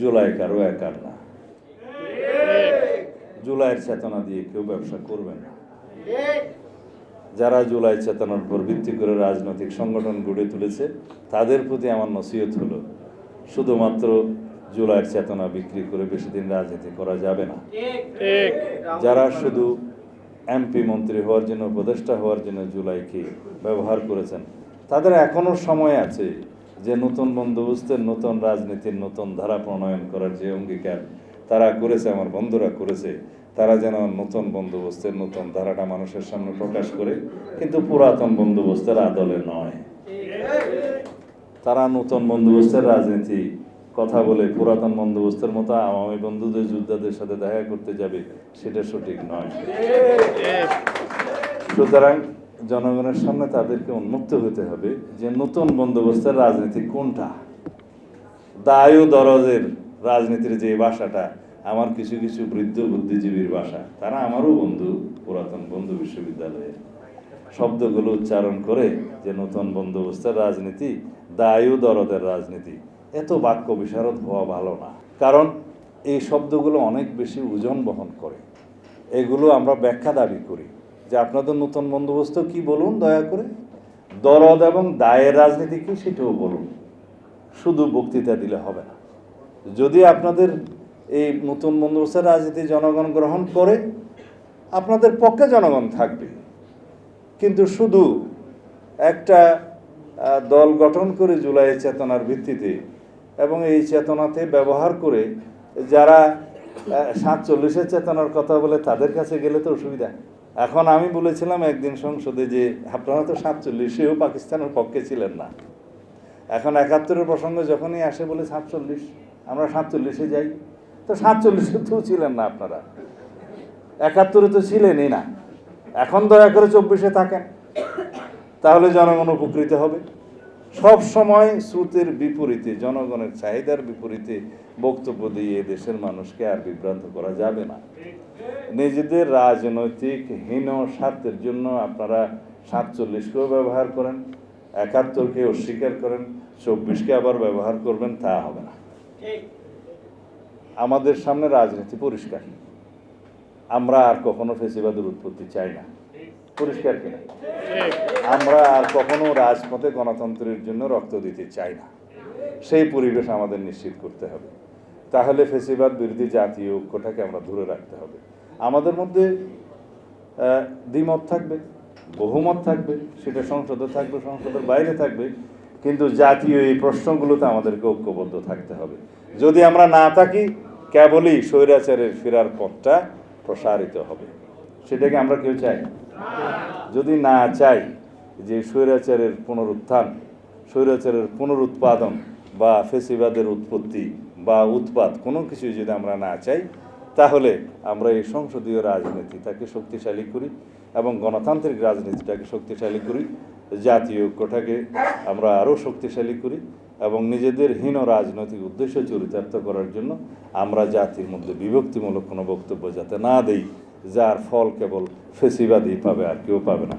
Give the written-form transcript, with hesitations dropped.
জুলাই কারো একার না। জুলাইয়ের চেতনা দিয়ে কেউ ব্যবসা করবে না। যারা জুলাই চেতনার উপর ভিত্তি করে রাজনৈতিক সংগঠন গড়ে তুলেছে তাদের প্রতি আমার নসিহত হলো, শুধুমাত্র জুলাইয়ের চেতনা বিক্রি করে বেশি দিন রাজনীতি করা যাবে না। যারা শুধু এমপি মন্ত্রী হওয়ার জন্য, উপদেষ্টা হওয়ার জন্য জুলাইকে ব্যবহার করেছেন, তাদের এখনো সময় আছে যে নতুন বন্দোবস্তের, নতুন রাজনীতির নতুন ধারা প্রণয়ন করার যে অঙ্গীকার তারা করেছে, আমার বন্ধুরা করেছে, তারা যেন নতুন বন্দোবস্তের নতুন ধারাটা মানুষের সামনে প্রকাশ করে, কিন্তু পুরাতন বন্দোবস্তের আদলে নয়। তারা নতুন বন্দোবস্তের রাজনীতি কথা বলে পুরাতন বন্দোবস্তের মতো আওয়ামী বন্ধুদের, যোদ্ধাদের সাথে দেখা করতে যাবে, সেটা সঠিক নয়। সুতরাং জনগণের সামনে তাদেরকে উন্মুক্ত হতে হবে যে নতুন বন্দোবস্তের রাজনীতি কোনটা। দায় ও দরজের রাজনীতির যে ভাষাটা, আমার কিছু কিছু বৃদ্ধ বুদ্ধিজীবীর ভাষা, তারা আমারও বন্ধু, পুরাতন বন্ধু বিশ্ববিদ্যালয়ে, শব্দগুলো উচ্চারণ করে যে নতুন বন্দোবস্তের রাজনীতি, দায় ও দরদের রাজনীতি, এত বাক্য বিশারদ হওয়া ভালো না। কারণ এই শব্দগুলো অনেক বেশি ওজন বহন করে। এগুলো আমরা ব্যাখ্যা দাবি করি যে আপনাদের নতুন বন্দোবস্ত কি বলুন দয়া করে, দরদ এবং দায়ের রাজনীতি কি সেটাও বলুন। শুধু বক্তৃতা দিলে হবে না। যদি আপনাদের এই নতুন বন্দোবস্তের রাজনীতি জনগণ গ্রহণ করে, আপনাদের পক্ষে জনগণ থাকবে। কিন্তু শুধু একটা দল গঠন করে জুলাই চেতনার ভিত্তিতে এবং এই চেতনাতে ব্যবহার করে যারা 47-এর চেতনার কথা বলে, তাদের কাছে গেলে তো অসুবিধা। এখন আমি বলেছিলাম একদিন সংসদে যে আপনারা তো 47-এও পাকিস্তানের পক্ষে ছিলেন না। এখন 71-এর প্রসঙ্গে যখনই আসে বলে 47, আমরা 47-এ যাই। তো 47-এ তো ছিলেন না আপনারা, 71-এ তো ছিলেনই না। এখন দয়া করে 24-এ থাকেন, তাহলে জনগণ উপকৃত হবে। সব সময় স্রোতের বিপরীতে, জনগণের চাহিদার বিপরীতে বক্তব্য দিয়ে দেশের মানুষকে আর বিভ্রান্ত করা যাবে না। নিজেদের রাজনৈতিক হীন স্বার্থের জন্য আপনারা 47-কেও ব্যবহার করেন, 71-কে অস্বীকার করেন, 24-কে আবার ব্যবহার করবেন, তা হবে না। আমাদের সামনে রাজনীতি পরিষ্কার। আমরা আর কখনো ফেসিবাদের উৎপত্তি চাই না, পরিষ্কার কিনা? আমরা আর কখনো রাজপথে গণতন্ত্রের জন্য রক্ত দিতে চাই না। সেই পরিবেশ আমাদের নিশ্চিত করতে হবে। তাহলে ফেসিবাদ বিরোধী জাতীয় ঐক্যটাকে আমরা ধরে রাখতে হবে। আমাদের মধ্যে দ্বিমত থাকবে, বহুমত থাকবে, সেটা সংসদে থাকবে, সংসদের বাইরে থাকবে, কিন্তু জাতীয় এই প্রশ্নগুলোতে আমাদেরকে ঐক্যবদ্ধ থাকতে হবে। যদি আমরা না থাকি, কেবলই স্বৈরাচারের ফেরার পথটা প্রসারিত হবে। সেটাকে আমরা কেউ চাই? যদি না চাই যে স্বৈরাচারের পুনরুত্থান, স্বৈরাচারের পুনরুৎপাদন বা ফেসিবাদের উৎপত্তি বা উৎপাদ, কোনো কিছুই যদি আমরা না চাই, তাহলে আমরা এই সংসদীয় রাজনীতিটাকে শক্তিশালী করি এবং গণতান্ত্রিক রাজনীতিটাকে শক্তিশালী করি, জাতীয় ঐক্যটাকে আমরা আরও শক্তিশালী করি এবং নিজেদের হীন রাজনৈতিক উদ্দেশ্য চরিতার্থ করার জন্য আমরা জাতির মধ্যে বিভক্তিমূলক কোনো বক্তব্য যাতে না দেই, যার ফল কেবল ফেসিবাদই পাবে, আর কেউ পাবে না।